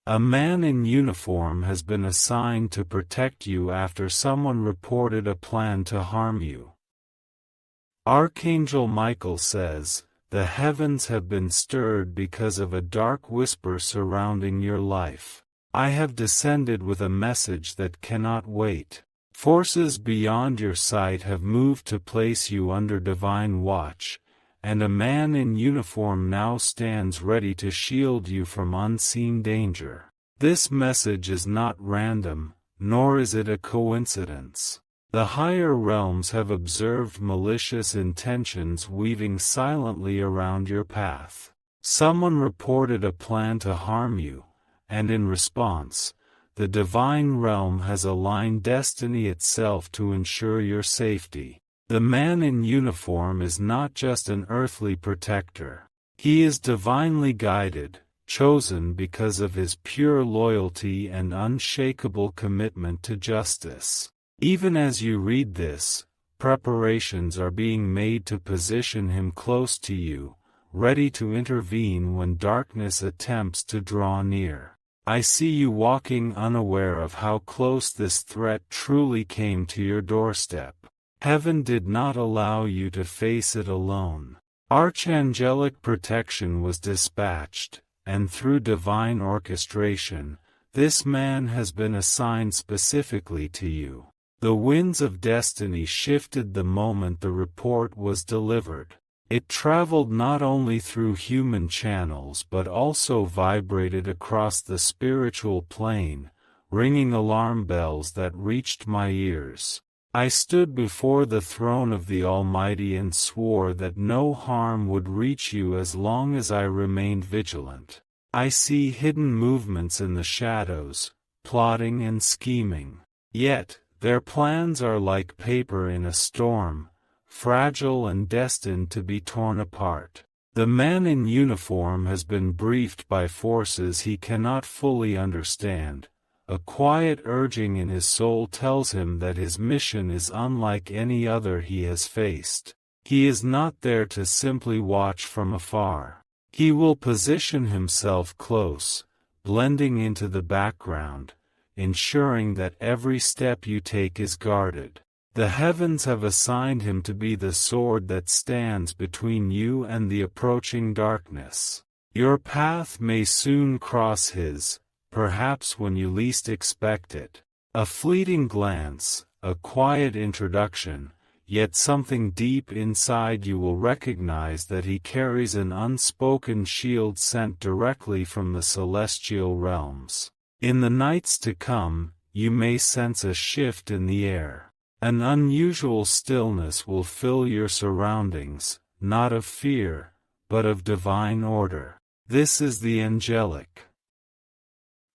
A man in uniform has been assigned to protect you after someone reported a plan to harm you. Archangel Michael says, "The heavens have been stirred because of a dark whisper surrounding your life. I have descended with a message that cannot wait. Forces beyond your sight have moved to place you under divine watch, and a man in uniform now stands ready to shield you from unseen danger." This message is not random, nor is it a coincidence. The higher realms have observed malicious intentions weaving silently around your path. Someone reported a plan to harm you, and in response, the divine realm has aligned destiny itself to ensure your safety. The man in uniform is not just an earthly protector. He is divinely guided, chosen because of his pure loyalty and unshakable commitment to justice. Even as you read this, preparations are being made to position him close to you, ready to intervene when darkness attempts to draw near. I see you walking unaware of how close this threat truly came to your doorstep. Heaven did not allow you to face it alone. Archangelic protection was dispatched, and through divine orchestration, this man has been assigned specifically to you. The winds of destiny shifted the moment the report was delivered. It traveled not only through human channels but also vibrated across the spiritual plane, ringing alarm bells that reached my ears. I stood before the throne of the Almighty and swore that no harm would reach you as long as I remained vigilant. I see hidden movements in the shadows, plotting and scheming. Yet, their plans are like paper in a storm, fragile and destined to be torn apart. The man in uniform has been briefed by forces he cannot fully understand. A quiet urging in his soul tells him that his mission is unlike any other he has faced. He is not there to simply watch from afar. He will position himself close, blending into the background, ensuring that every step you take is guarded. The heavens have assigned him to be the sword that stands between you and the approaching darkness. Your path may soon cross his, perhaps when you least expect it. A fleeting glance, a quiet introduction, yet something deep inside you will recognize that he carries an unspoken shield sent directly from the celestial realms. In the nights to come, you may sense a shift in the air. An unusual stillness will fill your surroundings, not of fear, but of divine order. This is the angelic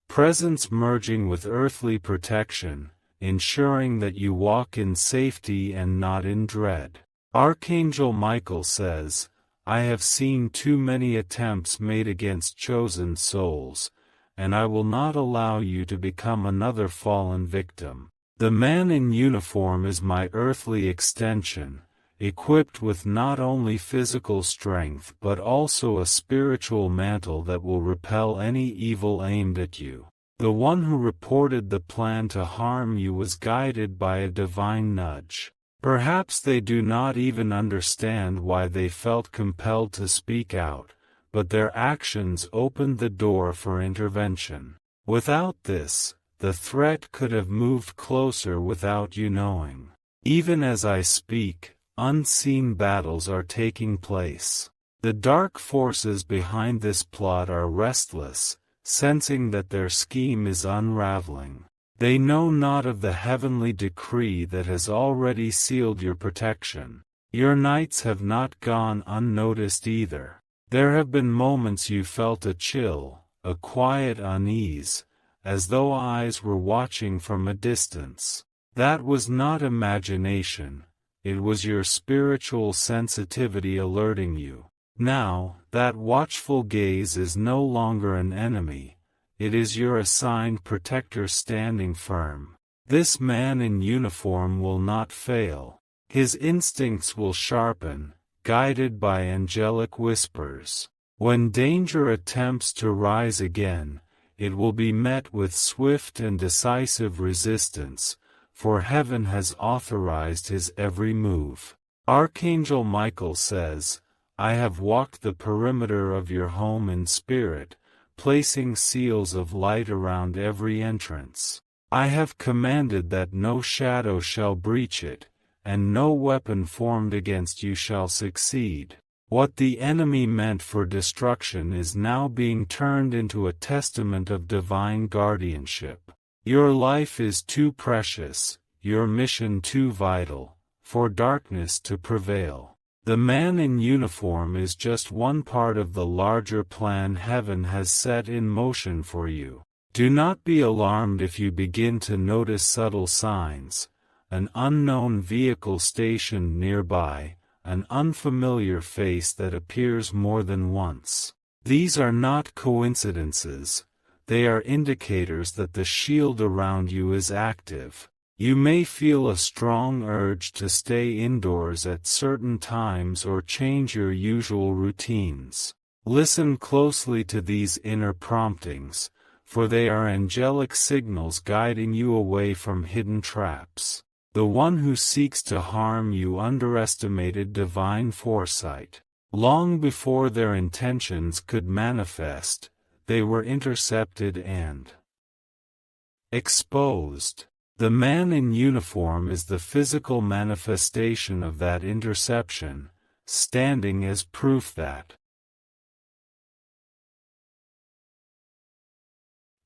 presence merging with earthly protection, ensuring that you walk in safety and not in dread. Archangel Michael says, "I have seen too many attempts made against chosen souls, and I will not allow you to become another fallen victim." The man in uniform is my earthly extension, equipped with not only physical strength but also a spiritual mantle that will repel any evil aimed at you. The one who reported the plan to harm you was guided by a divine nudge. Perhaps they do not even understand why they felt compelled to speak out, but their actions opened the door for intervention. Without this, the threat could have moved closer without you knowing. Even as I speak, unseen battles are taking place. The dark forces behind this plot are restless, sensing that their scheme is unraveling. They know not of the heavenly decree that has already sealed your protection. Your nights have not gone unnoticed either. There have been moments you felt a chill, a quiet unease, as though eyes were watching from a distance. That was not imagination, it was your spiritual sensitivity alerting you. Now, that watchful gaze is no longer an enemy, it is your assigned protector standing firm. This man in uniform will not fail. His instincts will sharpen, guided by angelic whispers. When danger attempts to rise again, it will be met with swift and decisive resistance, for heaven has authorized his every move. Archangel Michael says, I have walked the perimeter of your home in spirit, placing seals of light around every entrance. I have commanded that no shadow shall breach it, and no weapon formed against you shall succeed. What the enemy meant for destruction is now being turned into a testament of divine guardianship. Your life is too precious, your mission too vital, for darkness to prevail. The man in uniform is just one part of the larger plan heaven has set in motion for you. Do not be alarmed if you begin to notice subtle signs, an unknown vehicle stationed nearby, an unfamiliar face that appears more than once. These are not coincidences, they are indicators that the shield around you is active. You may feel a strong urge to stay indoors at certain times or change your usual routines. Listen closely to these inner promptings, for they are angelic signals guiding you away from hidden traps. The one who seeks to harm you underestimated divine foresight. Long before their intentions could manifest, they were intercepted and exposed. The man in uniform is the physical manifestation of that interception, standing as proof that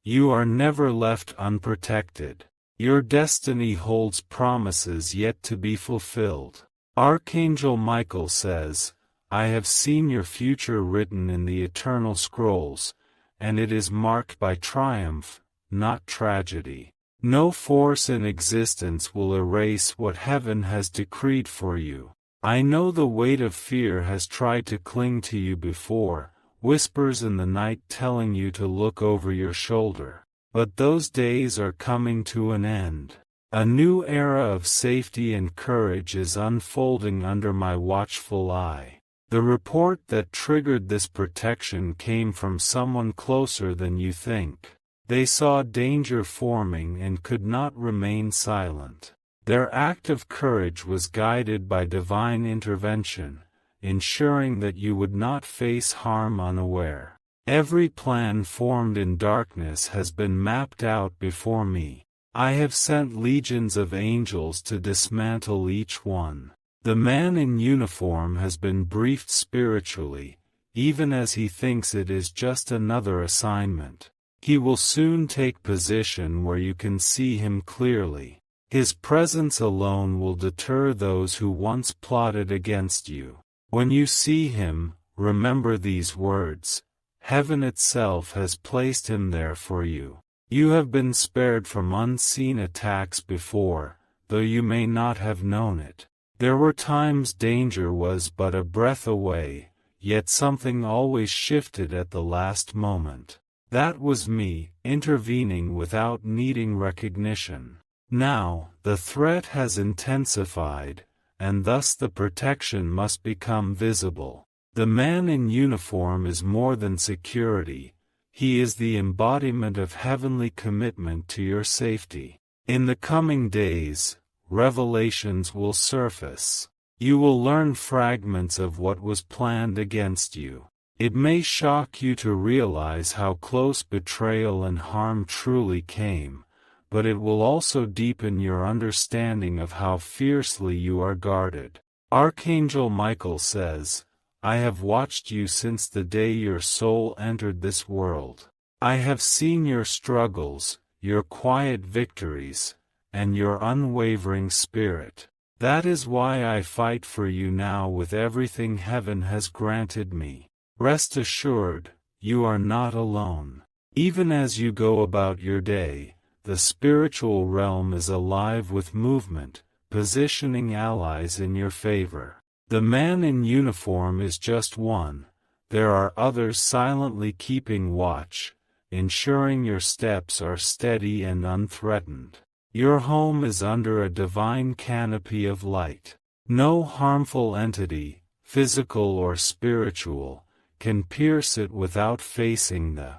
you are never left unprotected. Your destiny holds promises yet to be fulfilled. Archangel Michael says, I have seen your future written in the eternal scrolls, and it is marked by triumph, not tragedy. No force in existence will erase what heaven has decreed for you. I know the weight of fear has tried to cling to you before, whispers in the night telling you to look over your shoulder. But those days are coming to an end. A new era of safety and courage is unfolding under my watchful eye. The report that triggered this protection came from someone closer than you think. They saw danger forming and could not remain silent. Their act of courage was guided by divine intervention, ensuring that you would not face harm unaware. Every plan formed in darkness has been mapped out before me. I have sent legions of angels to dismantle each one. The man in uniform has been briefed spiritually, even as he thinks it is just another assignment. He will soon take position where you can see him clearly. His presence alone will deter those who once plotted against you. When you see him, remember these words. Heaven itself has placed him there for you. You have been spared from unseen attacks before, though you may not have known it. There were times danger was but a breath away, yet something always shifted at the last moment. That was me, intervening without needing recognition. Now, the threat has intensified, and thus the protection must become visible. The man in uniform is more than security, he is the embodiment of heavenly commitment to your safety. In the coming days, revelations will surface. You will learn fragments of what was planned against you. It may shock you to realize how close betrayal and harm truly came, but it will also deepen your understanding of how fiercely you are guarded. Archangel Michael says, I have watched you since the day your soul entered this world. I have seen your struggles, your quiet victories, and your unwavering spirit. That is why I fight for you now with everything heaven has granted me. Rest assured, you are not alone. Even as you go about your day, the spiritual realm is alive with movement, positioning allies in your favor. The man in uniform is just one. There are others silently keeping watch, ensuring your steps are steady and unthreatened. Your home is under a divine canopy of light. No harmful entity, physical or spiritual, can pierce it without facing the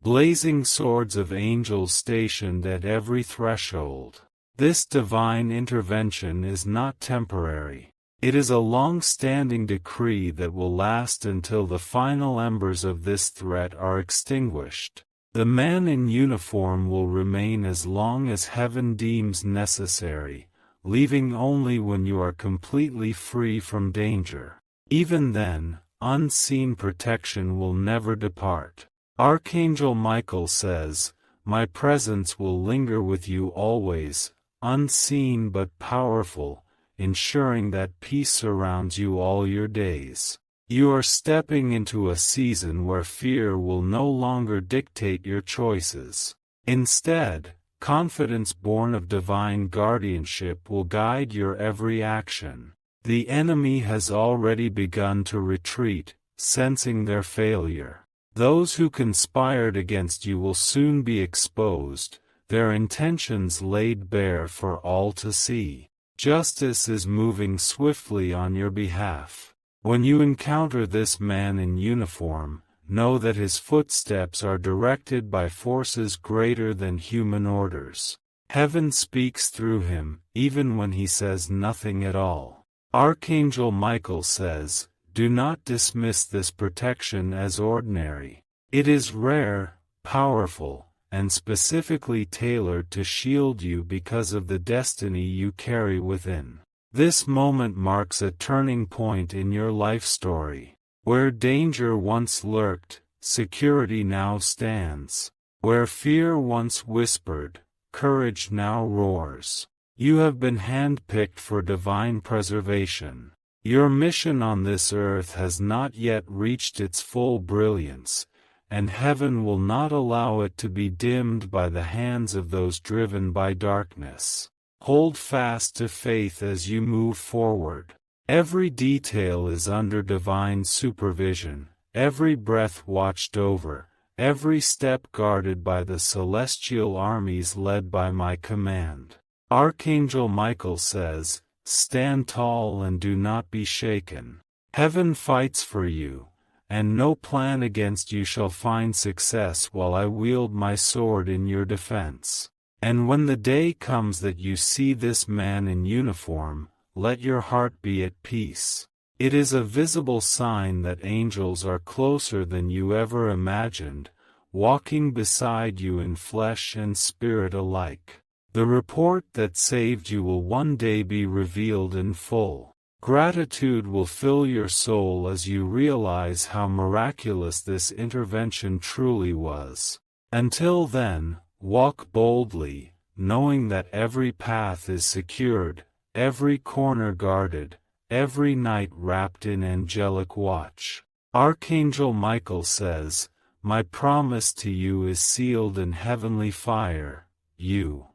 blazing swords of angels stationed at every threshold. This divine intervention is not temporary. It is a long-standing decree that will last until the final embers of this threat are extinguished. The man in uniform will remain as long as heaven deems necessary, leaving only when you are completely free from danger. Even then, unseen protection will never depart. Archangel Michael says, "My presence will linger with you always, unseen but powerful, ensuring that peace surrounds you all your days." You are stepping into a season where fear will no longer dictate your choices. Instead, confidence born of divine guardianship will guide your every action. The enemy has already begun to retreat, sensing their failure. Those who conspired against you will soon be exposed, their intentions laid bare for all to see. Justice is moving swiftly on your behalf. When you encounter this man in uniform, know that his footsteps are directed by forces greater than human orders. Heaven speaks through him, even when he says nothing at all. Archangel Michael says, "Do not dismiss this protection as ordinary. It is rare, powerful, and specifically tailored to shield you because of the destiny you carry within." This moment marks a turning point in your life story. Where danger once lurked, security now stands. Where fear once whispered, courage now roars. You have been handpicked for divine preservation. Your mission on this earth has not yet reached its full brilliance, and heaven will not allow it to be dimmed by the hands of those driven by darkness. Hold fast to faith as you move forward. Every detail is under divine supervision, every breath watched over, every step guarded by the celestial armies led by my command. Archangel Michael says, "Stand tall and do not be shaken. Heaven fights for you, and no plan against you shall find success while I wield my sword in your defense." And when the day comes that you see this man in uniform, let your heart be at peace. It is a visible sign that angels are closer than you ever imagined, walking beside you in flesh and spirit alike. The report that saved you will one day be revealed in full. Gratitude will fill your soul as you realize how miraculous this intervention truly was. Until then, walk boldly, knowing that every path is secured, every corner guarded, every night wrapped in angelic watch. Archangel Michael says, "My promise to you is sealed in heavenly fire. You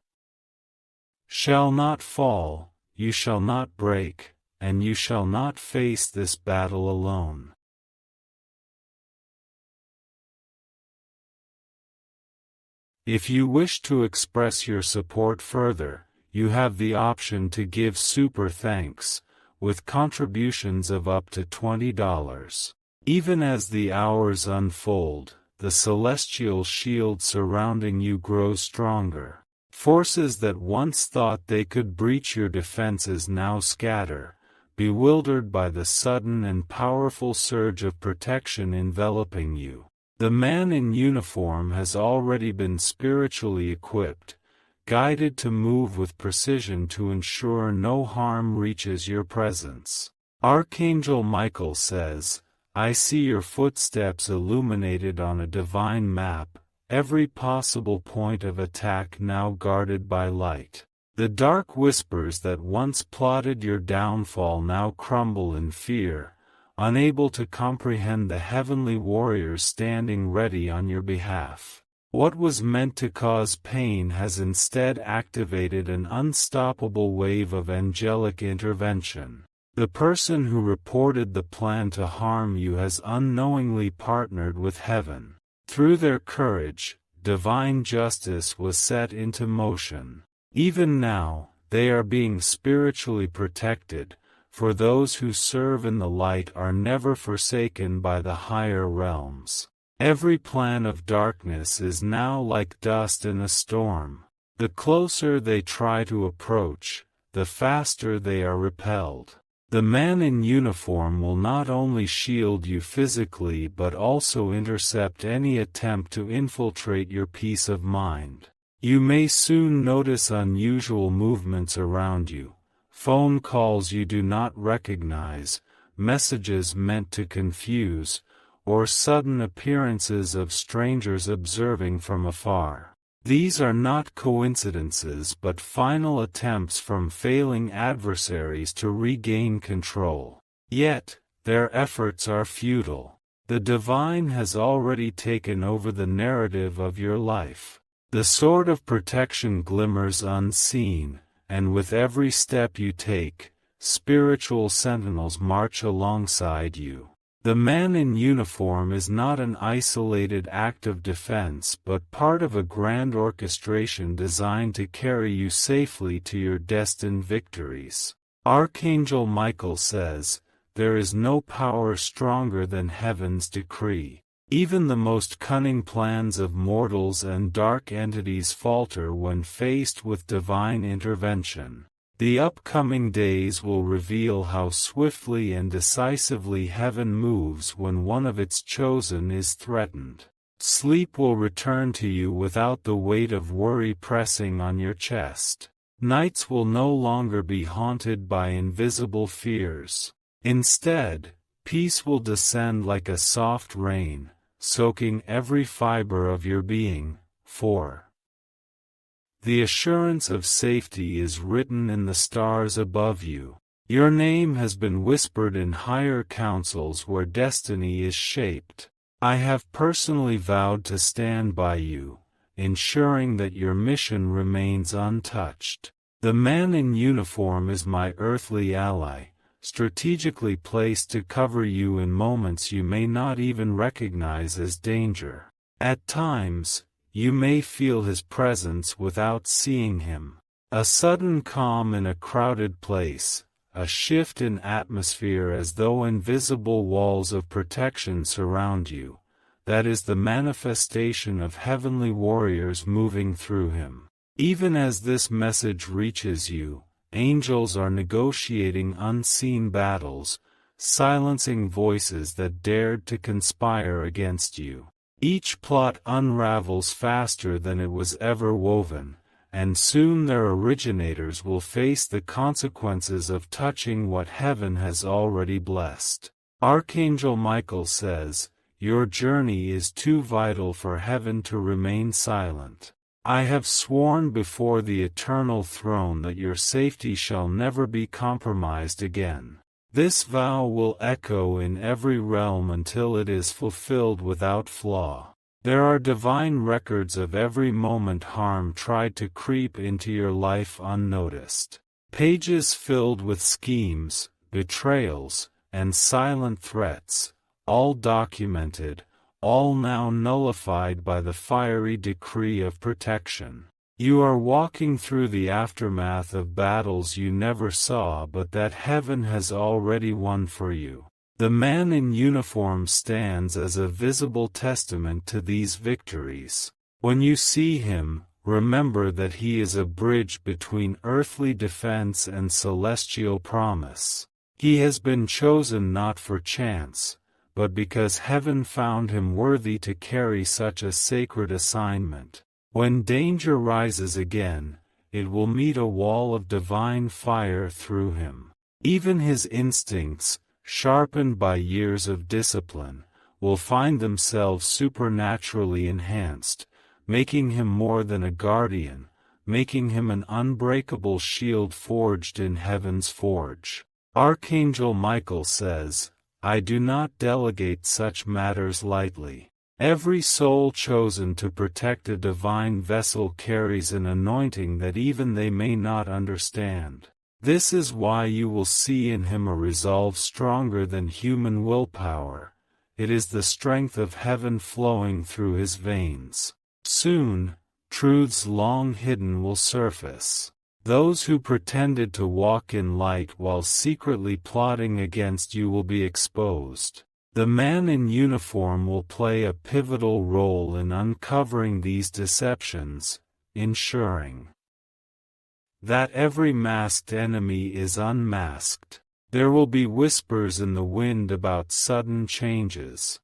shall not fall, you shall not break, and you shall not face this battle alone." If you wish to express your support further, you have the option to give super thanks, with contributions of up to $20. Even as the hours unfold, the celestial shield surrounding you grows stronger. Forces that once thought they could breach your defenses now scatter, bewildered by the sudden and powerful surge of protection enveloping you. The man in uniform has already been spiritually equipped, guided to move with precision to ensure no harm reaches your presence. Archangel Michael says, "I see your footsteps illuminated on a divine map, every possible point of attack now guarded by light. The dark whispers that once plotted your downfall now crumble in fear, unable to comprehend the heavenly warriors standing ready on your behalf. What was meant to cause pain has instead activated an unstoppable wave of angelic intervention. The person who reported the plan to harm you has unknowingly partnered with heaven. Through their courage, divine justice was set into motion. Even now, they are being spiritually protected, for those who serve in the light are never forsaken by the higher realms." Every plan of darkness is now like dust in a storm. The closer they try to approach, the faster they are repelled. The man in uniform will not only shield you physically but also intercept any attempt to infiltrate your peace of mind. You may soon notice unusual movements around you, phone calls you do not recognize, messages meant to confuse, or sudden appearances of strangers observing from afar. These are not coincidences but final attempts from failing adversaries to regain control. Yet, their efforts are futile. The divine has already taken over the narrative of your life. The sword of protection glimmers unseen, and with every step you take, spiritual sentinels march alongside you. The man in uniform is not an isolated act of defense but part of a grand orchestration designed to carry you safely to your destined victories. Archangel Michael says, "There is no power stronger than heaven's decree." Even the most cunning plans of mortals and dark entities falter when faced with divine intervention. The upcoming days will reveal how swiftly and decisively heaven moves when one of its chosen is threatened. Sleep will return to you without the weight of worry pressing on your chest. Nights will no longer be haunted by invisible fears. Instead, peace will descend like a soft rain, soaking every fiber of your being. 4. The assurance of safety is written in the stars above you. Your name has been whispered in higher councils where destiny is shaped. I have personally vowed to stand by you, ensuring that your mission remains untouched. The man in uniform is my earthly ally, strategically placed to cover you in moments you may not even recognize as danger. At times, you may feel his presence without seeing him. A sudden calm in a crowded place, a shift in atmosphere as though invisible walls of protection surround you. That is the manifestation of heavenly warriors moving through him. Even as this message reaches you, angels are negotiating unseen battles, silencing voices that dared to conspire against you. Each plot unravels faster than it was ever woven, and soon their originators will face the consequences of touching what heaven has already blessed. Archangel Michael says, "Your journey is too vital for heaven to remain silent. I have sworn before the eternal throne that your safety shall never be compromised again." This vow will echo in every realm until it is fulfilled without flaw. There are divine records of every moment harm tried to creep into your life unnoticed. Pages filled with schemes, betrayals, and silent threats, all documented, all now nullified by the fiery decree of protection. You are walking through the aftermath of battles you never saw but that heaven has already won for you. The man in uniform stands as a visible testament to these victories. When you see him, remember that he is a bridge between earthly defense and celestial promise. He has been chosen not for chance, but because heaven found him worthy to carry such a sacred assignment. When danger rises again, it will meet a wall of divine fire through him. Even his instincts, sharpened by years of discipline, will find themselves supernaturally enhanced, making him more than a guardian, making him an unbreakable shield forged in heaven's forge. Archangel Michael says, "I do not delegate such matters lightly." Every soul chosen to protect a divine vessel carries an anointing that even they may not understand. This is why you will see in him a resolve stronger than human willpower. It is the strength of heaven flowing through his veins. Soon, truths long hidden will surface. Those who pretended to walk in light while secretly plotting against you will be exposed. The man in uniform will play a pivotal role in uncovering these deceptions, ensuring that every masked enemy is unmasked. There will be whispers in the wind about sudden changes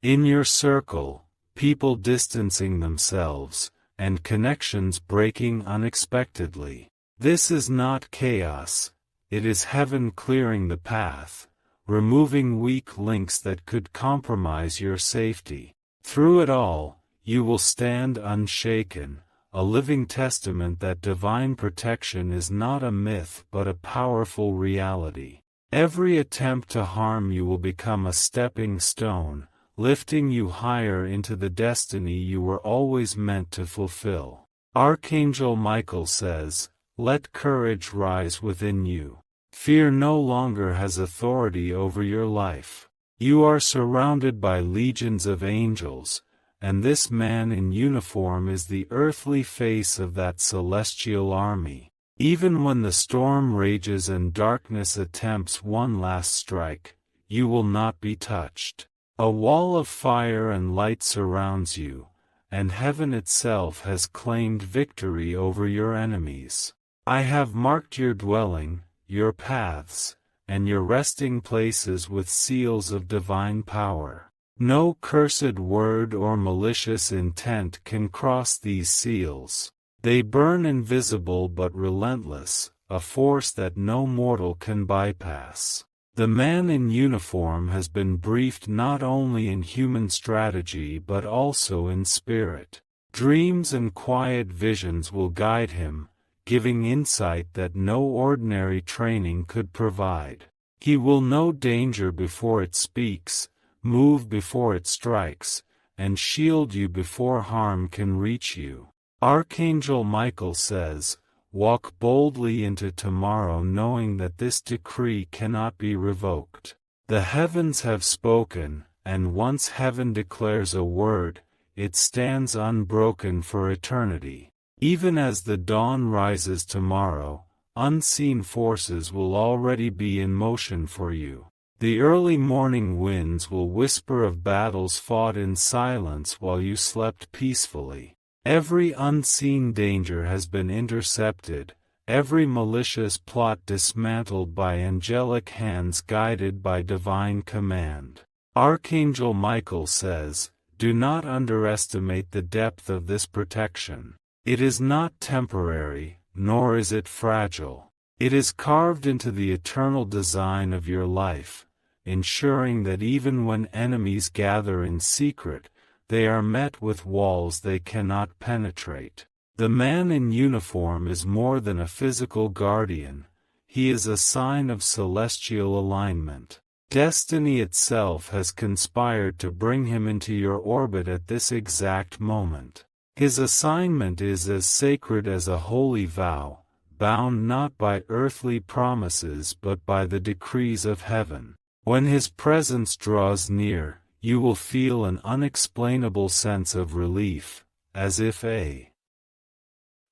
in your circle, people distancing themselves, and connections breaking unexpectedly. This is not chaos, it is heaven clearing the path, removing weak links that could compromise your safety. Through it all, you will stand unshaken, a living testament that divine protection is not a myth but a powerful reality. Every attempt to harm you will become a stepping stone, lifting you higher into the destiny you were always meant to fulfill. Archangel Michael says, "Let courage rise within you. Fear no longer has authority over your life. You are surrounded by legions of angels, and this man in uniform is the earthly face of that celestial army. Even when the storm rages and darkness attempts one last strike, you will not be touched. A wall of fire and light surrounds you, and heaven itself has claimed victory over your enemies. I have marked your dwelling, your paths, and your resting places with seals of divine power. No cursed word or malicious intent can cross these seals. They burn invisible but relentless, a force that no mortal can bypass." The man in uniform has been briefed not only in human strategy but also in spirit. Dreams and quiet visions will guide him, giving insight that no ordinary training could provide. He will know danger before it speaks, move before it strikes, and shield you before harm can reach you. Archangel Michael says, "Walk boldly into tomorrow knowing that this decree cannot be revoked. The heavens have spoken, and once heaven declares a word, it stands unbroken for eternity. Even as the dawn rises tomorrow, unseen forces will already be in motion for you. The early morning winds will whisper of battles fought in silence while you slept peacefully. Every unseen danger has been intercepted, every malicious plot dismantled by angelic hands guided by divine command." Archangel Michael says, "Do not underestimate the depth of this protection. It is not temporary, nor is it fragile. It is carved into the eternal design of your life, ensuring that even when enemies gather in secret, they are met with walls they cannot penetrate." The man in uniform is more than a physical guardian, he is a sign of celestial alignment. Destiny itself has conspired to bring him into your orbit at this exact moment. His assignment is as sacred as a holy vow, bound not by earthly promises but by the decrees of heaven. When his presence draws near, you will feel an unexplainable sense of relief, as if a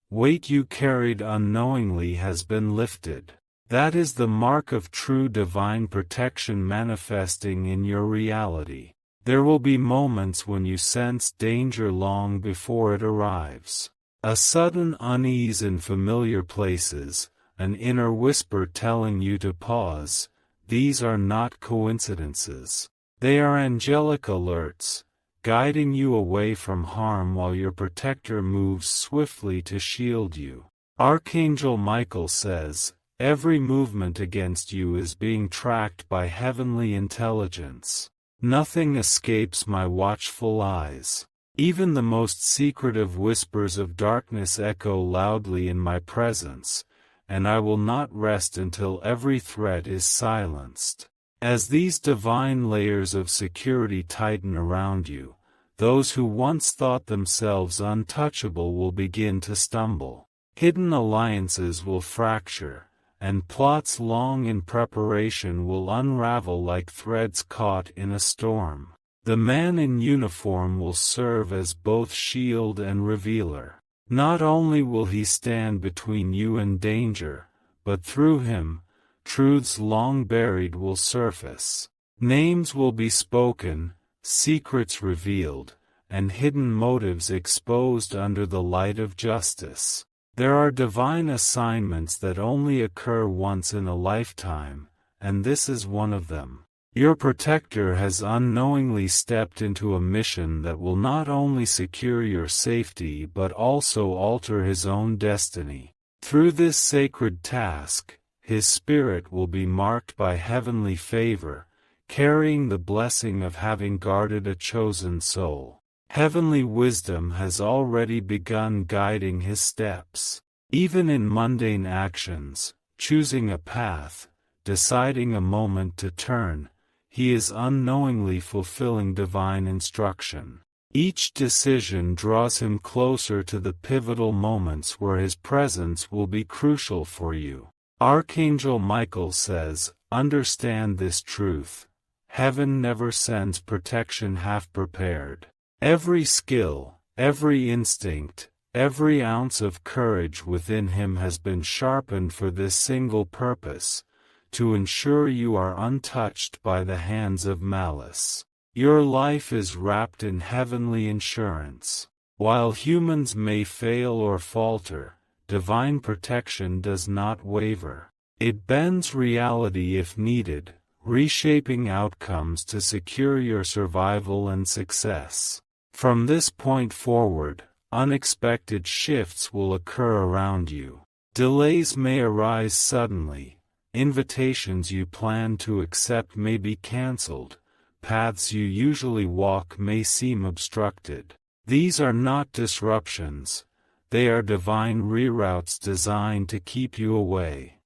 weight you carried unknowingly has been lifted. That is the mark of true divine protection manifesting in your reality. There will be moments when you sense danger long before it arrives. A sudden unease in familiar places, an inner whisper telling you to pause. These are not coincidences. They are angelic alerts, guiding you away from harm while your protector moves swiftly to shield you. Archangel Michael says, "Every movement against you is being tracked by heavenly intelligence. Nothing escapes my watchful eyes. Even the most secretive whispers of darkness echo loudly in my presence, and I will not rest until every threat is silenced." As these divine layers of security tighten around you, those who once thought themselves untouchable will begin to stumble. Hidden alliances will fracture, and plots long in preparation will unravel like threads caught in a storm. The man in uniform will serve as both shield and revealer. Not only will he stand between you and danger, but through him, truths long buried will surface. Names will be spoken, secrets revealed, and hidden motives exposed under the light of justice. There are divine assignments that only occur once in a lifetime, and this is one of them. Your protector has unknowingly stepped into a mission that will not only secure your safety but also alter his own destiny. Through this sacred task, his spirit will be marked by heavenly favor, carrying the blessing of having guarded a chosen soul. Heavenly wisdom has already begun guiding his steps. Even in mundane actions, choosing a path, deciding a moment to turn, he is unknowingly fulfilling divine instruction. Each decision draws him closer to the pivotal moments where his presence will be crucial for you. Archangel Michael says, "Understand this truth. Heaven never sends protection half-prepared. Every skill, every instinct, every ounce of courage within him has been sharpened for this single purpose, to ensure you are untouched by the hands of malice. Your life is wrapped in heavenly insurance. While humans may fail or falter, divine protection does not waver. It bends reality if needed, reshaping outcomes to secure your survival and success. From this point forward, unexpected shifts will occur around you. Delays may arise suddenly. Invitations you plan to accept may be cancelled. Paths you usually walk may seem obstructed. These are not disruptions. They are divine reroutes designed to keep you away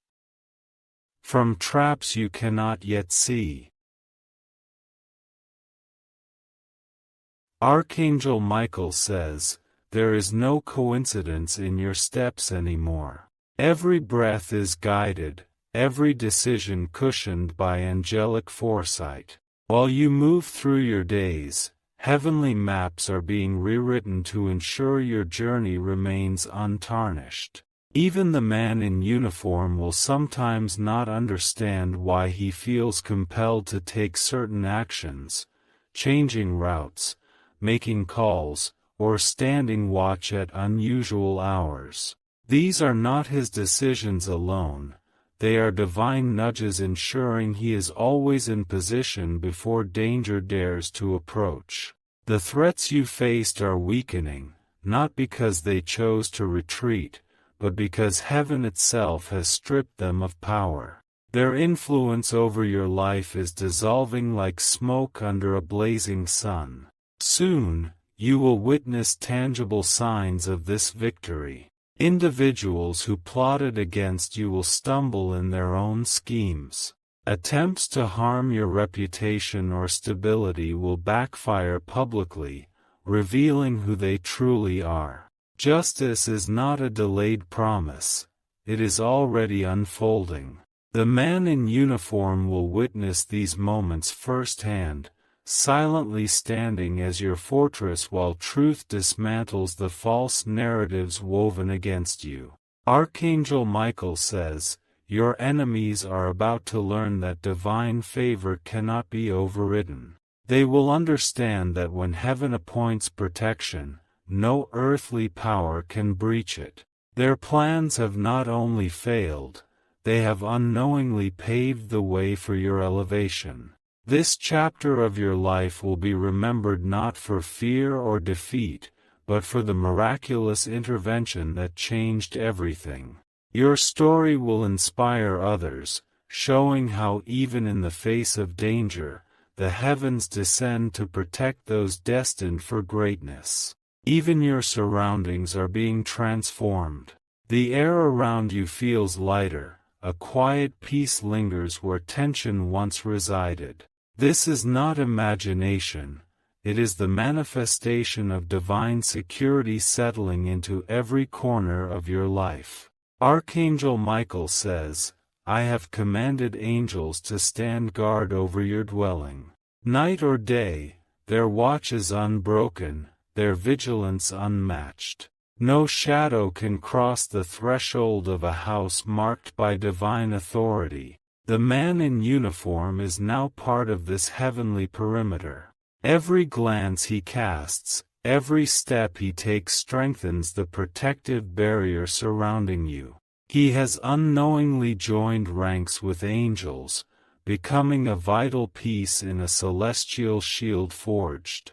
from traps you cannot yet see. Archangel Michael says, "There is no coincidence in your steps anymore. Every breath is guided, every decision cushioned by angelic foresight. While you move through your days, heavenly maps are being rewritten to ensure your journey remains untarnished." Even the man in uniform will sometimes not understand why he feels compelled to take certain actions, changing routes, making calls, or standing watch at unusual hours. These are not his decisions alone. They are divine nudges ensuring he is always in position before danger dares to approach. The threats you faced are weakening, not because they chose to retreat, but because heaven itself has stripped them of power. Their influence over your life is dissolving like smoke under a blazing sun. Soon, you will witness tangible signs of this victory. Individuals who plotted against you will stumble in their own schemes. Attempts to harm your reputation or stability will backfire publicly, revealing who they truly are. Justice is not a delayed promise, it is already unfolding. The man in uniform will witness these moments firsthand, silently standing as your fortress while truth dismantles the false narratives woven against you. Archangel Michael says, "Your enemies are about to learn that divine favor cannot be overridden. They will understand that when heaven appoints protection, no earthly power can breach it. Their plans have not only failed, they have unknowingly paved the way for your elevation." This chapter of your life will be remembered not for fear or defeat, but for the miraculous intervention that changed everything. Your story will inspire others, showing how even in the face of danger, the heavens descend to protect those destined for greatness. Even your surroundings are being transformed. The air around you feels lighter, a quiet peace lingers where tension once resided. This is not imagination, it is the manifestation of divine security settling into every corner of your life. Archangel Michael says, "I have commanded angels to stand guard over your dwelling. Night or day, their watch is unbroken, their vigilance unmatched. No shadow can cross the threshold of a house marked by divine authority. The man in uniform is now part of this heavenly perimeter. Every glance he casts, every step he takes strengthens the protective barrier surrounding you. He has unknowingly joined ranks with angels, becoming a vital piece in a celestial shield forged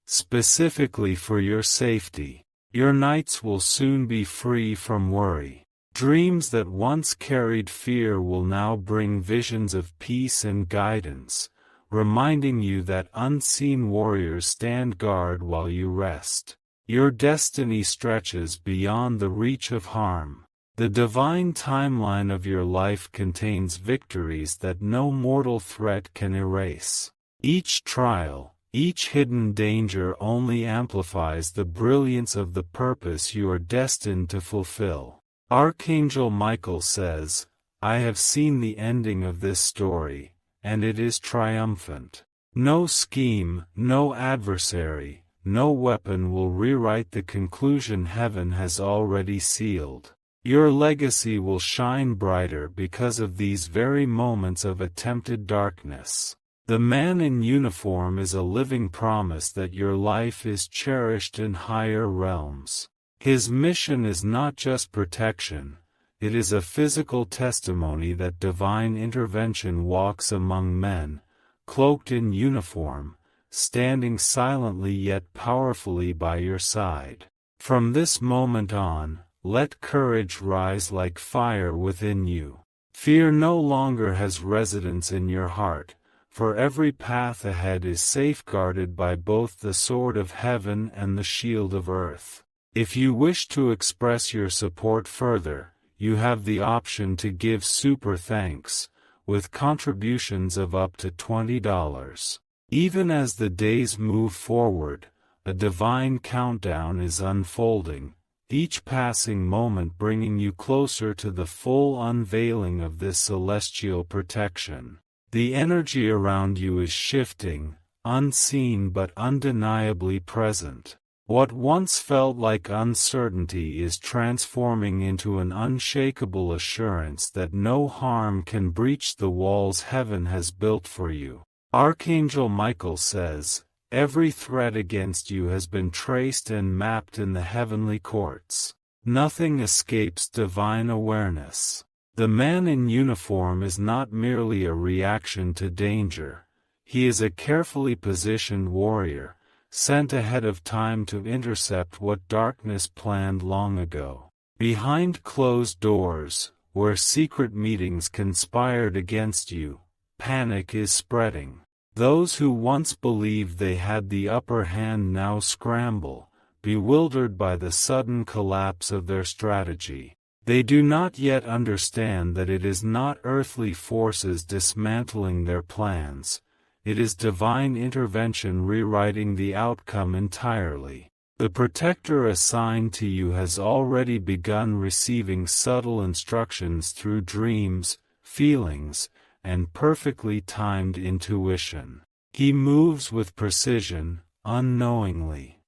specifically for your safety. Your nights will soon be free from worry. Dreams that once carried fear will now bring visions of peace and guidance, reminding you that unseen warriors stand guard while you rest. Your destiny stretches beyond the reach of harm. The divine timeline of your life contains victories that no mortal threat can erase. Each trial, each hidden danger only amplifies the brilliance of the purpose you are destined to fulfill. Archangel Michael says, "I have seen the ending of this story, and it is triumphant. No scheme, no adversary, no weapon will rewrite the conclusion heaven has already sealed. Your legacy will shine brighter because of these very moments of attempted darkness." The man in uniform is a living promise that your life is cherished in higher realms. His mission is not just protection, it is a physical testimony that divine intervention walks among men, cloaked in uniform, standing silently yet powerfully by your side. From this moment on, let courage rise like fire within you. Fear no longer has residence in your heart, for every path ahead is safeguarded by both the sword of heaven and the shield of earth. If you wish to express your support further, you have the option to give super thanks, with contributions of up to $20. Even as the days move forward, a divine countdown is unfolding, each passing moment bringing you closer to the full unveiling of this celestial protection. The energy around you is shifting, unseen but undeniably present. What once felt like uncertainty is transforming into an unshakable assurance that no harm can breach the walls heaven has built for you. Archangel Michael says, "Every threat against you has been traced and mapped in the heavenly courts. Nothing escapes divine awareness." The man in uniform is not merely a reaction to danger, he is a carefully positioned warrior, sent ahead of time to intercept what darkness planned long ago. Behind closed doors, where secret meetings conspired against you, panic is spreading. Those who once believed they had the upper hand now scramble, bewildered by the sudden collapse of their strategy. They do not yet understand that it is not earthly forces dismantling their plans, it is divine intervention rewriting the outcome entirely. The protector assigned to you has already begun receiving subtle instructions through dreams, feelings, and perfectly timed intuition. He moves with precision, unknowingly,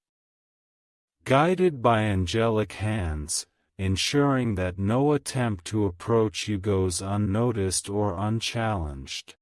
guided by angelic hands, ensuring that no attempt to approach you goes unnoticed or unchallenged.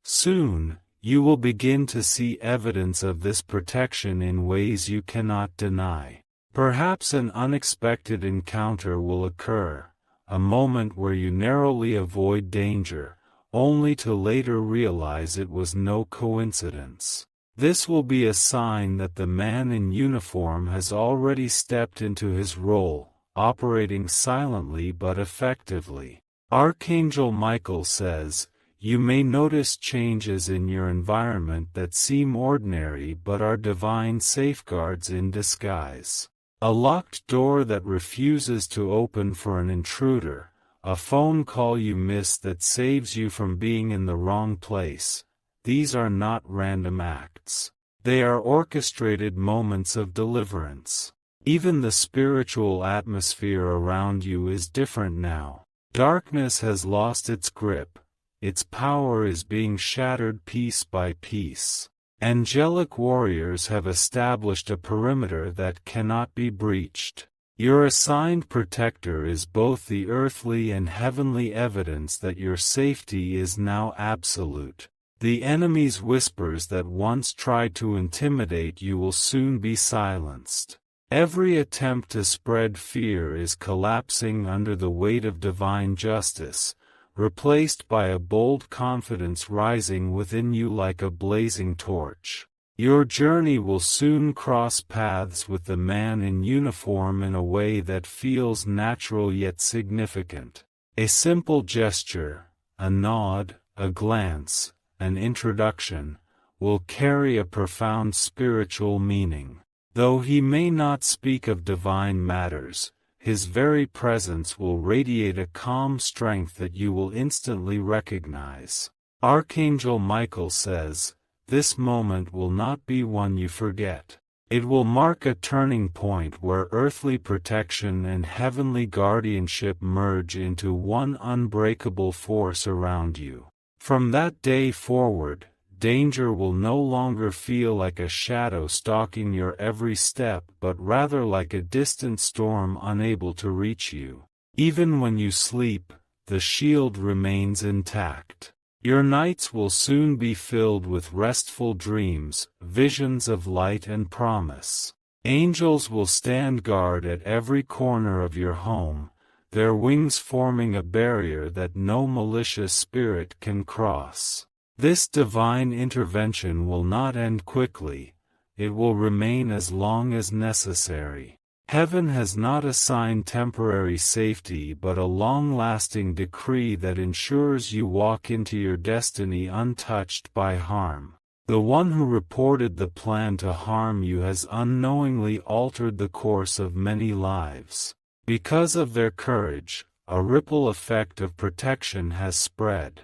Soon, you will begin to see evidence of this protection in ways you cannot deny. Perhaps an unexpected encounter will occur, a moment where you narrowly avoid danger, only to later realize it was no coincidence. This will be a sign that the man in uniform has already stepped into his role, operating silently but effectively. Archangel Michael says, "You may notice changes in your environment that seem ordinary but are divine safeguards in disguise. A locked door that refuses to open for an intruder, a phone call you miss that saves you from being in the wrong place. These are not random acts. They are orchestrated moments of deliverance." Even the spiritual atmosphere around you is different now. Darkness has lost its grip. Its power is being shattered piece by piece. Angelic warriors have established a perimeter that cannot be breached. Your assigned protector is both the earthly and heavenly evidence that your safety is now absolute. The enemy's whispers that once tried to intimidate you will soon be silenced. Every attempt to spread fear is collapsing under the weight of divine justice, replaced by a bold confidence rising within you like a blazing torch. Your journey will soon cross paths with the man in uniform in a way that feels natural yet significant. A simple gesture, a nod, a glance, an introduction, will carry a profound spiritual meaning. Though he may not speak of divine matters, his very presence will radiate a calm strength that you will instantly recognize. Archangel Michael says, "This moment will not be one you forget. It will mark a turning point where earthly protection and heavenly guardianship merge into one unbreakable force around you." From that day forward, danger will no longer feel like a shadow stalking your every step but rather like a distant storm unable to reach you. Even when you sleep, the shield remains intact. Your nights will soon be filled with restful dreams, visions of light and promise. Angels will stand guard at every corner of your home, their wings forming a barrier that no malicious spirit can cross. This divine intervention will not end quickly, it will remain as long as necessary. Heaven has not assigned temporary safety but a long-lasting decree that ensures you walk into your destiny untouched by harm. The one who reported the plan to harm you has unknowingly altered the course of many lives. Because of their courage, a ripple effect of protection has spread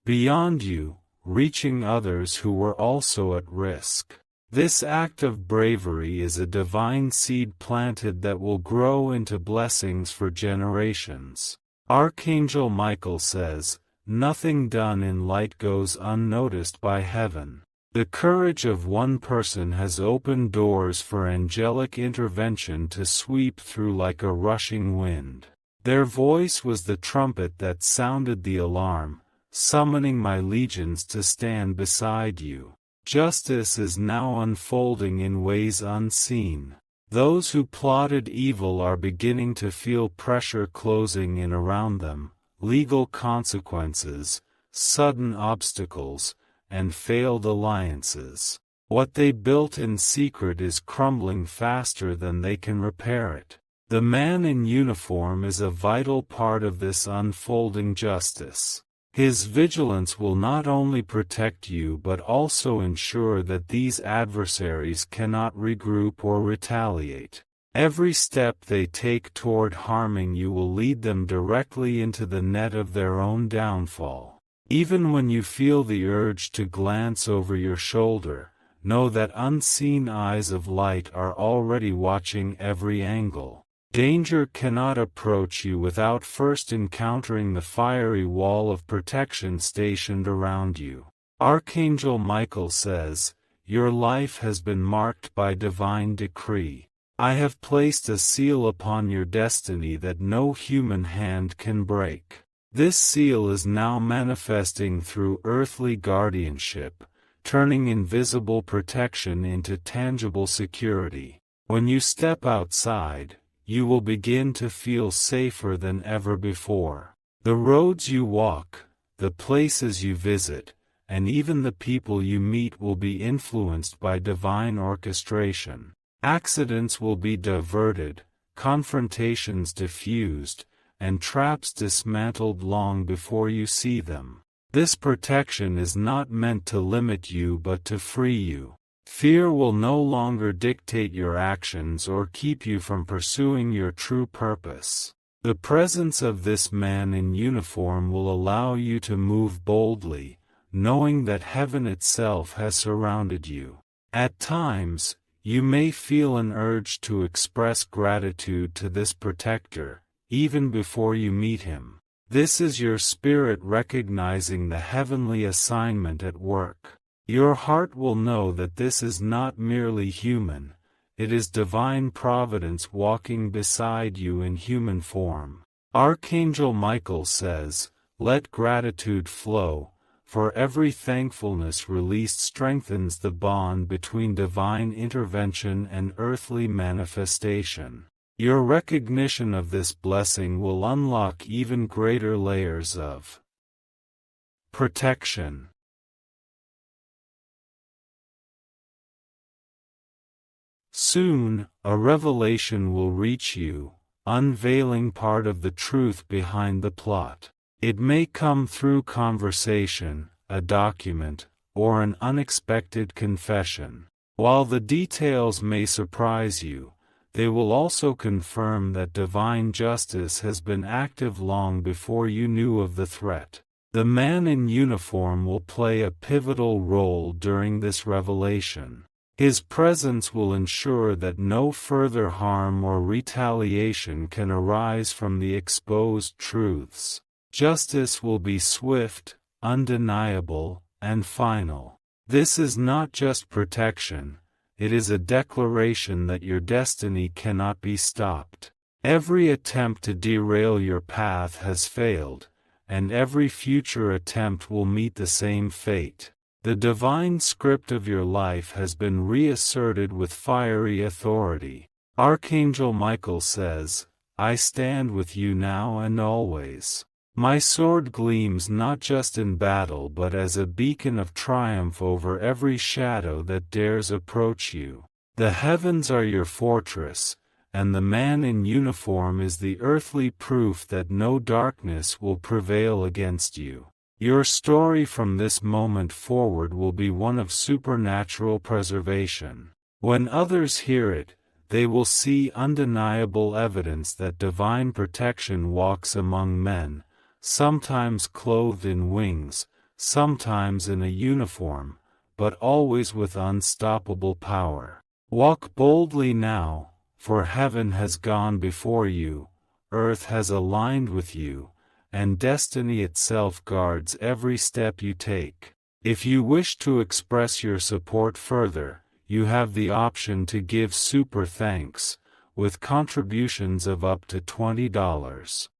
beyond you, reaching others who were also at risk. This act of bravery is a divine seed planted that will grow into blessings for generations. Archangel Michael says, "Nothing done in light goes unnoticed by heaven." The courage of one person has opened doors for angelic intervention to sweep through like a rushing wind. Their voice was the trumpet that sounded the alarm, summoning my legions to stand beside you. Justice is now unfolding in ways unseen. Those who plotted evil are beginning to feel pressure closing in around them, legal consequences, sudden obstacles, and failed alliances. What they built in secret is crumbling faster than they can repair it. The man in uniform is a vital part of this unfolding justice. His vigilance will not only protect you but also ensure that these adversaries cannot regroup or retaliate. Every step they take toward harming you will lead them directly into the net of their own downfall. Even when you feel the urge to glance over your shoulder, know that unseen eyes of light are already watching every angle. Danger cannot approach you without first encountering the fiery wall of protection stationed around you. Archangel Michael says, "Your life has been marked by divine decree. I have placed a seal upon your destiny that no human hand can break. This seal is now manifesting through earthly guardianship, turning invisible protection into tangible security. When you step outside, you will begin to feel safer than ever before. The roads you walk, the places you visit, and even the people you meet will be influenced by divine orchestration. Accidents will be diverted, confrontations diffused, and traps dismantled long before you see them. This protection is not meant to limit you but to free you. Fear will no longer dictate your actions or keep you from pursuing your true purpose. The presence of this man in uniform will allow you to move boldly, knowing that heaven itself has surrounded you. At times, you may feel an urge to express gratitude to this protector, even before you meet him. This is your spirit recognizing the heavenly assignment at work. Your heart will know that this is not merely human, it is divine providence walking beside you in human form. Archangel Michael says, "Let gratitude flow, for every thankfulness released strengthens the bond between divine intervention and earthly manifestation." Your recognition of this blessing will unlock even greater layers of protection. Soon, a revelation will reach you, unveiling part of the truth behind the plot. It may come through conversation, a document, or an unexpected confession. While the details may surprise you, they will also confirm that divine justice has been active long before you knew of the threat. The man in uniform will play a pivotal role during this revelation. His presence will ensure that no further harm or retaliation can arise from the exposed truths. Justice will be swift, undeniable, and final. This is not just protection, it is a declaration that your destiny cannot be stopped. Every attempt to derail your path has failed, and every future attempt will meet the same fate. The divine script of your life has been reasserted with fiery authority. Archangel Michael says, "I stand with you now and always. My sword gleams not just in battle but as a beacon of triumph over every shadow that dares approach you. The heavens are your fortress, and the man in uniform is the earthly proof that no darkness will prevail against you. Your story from this moment forward will be one of supernatural preservation. When others hear it, they will see undeniable evidence that divine protection walks among men, sometimes clothed in wings, sometimes in a uniform, but always with unstoppable power. Walk boldly now, for heaven has gone before you, earth has aligned with you, and destiny itself guards every step you take." If you wish to express your support further, you have the option to give super thanks, with contributions of up to $20.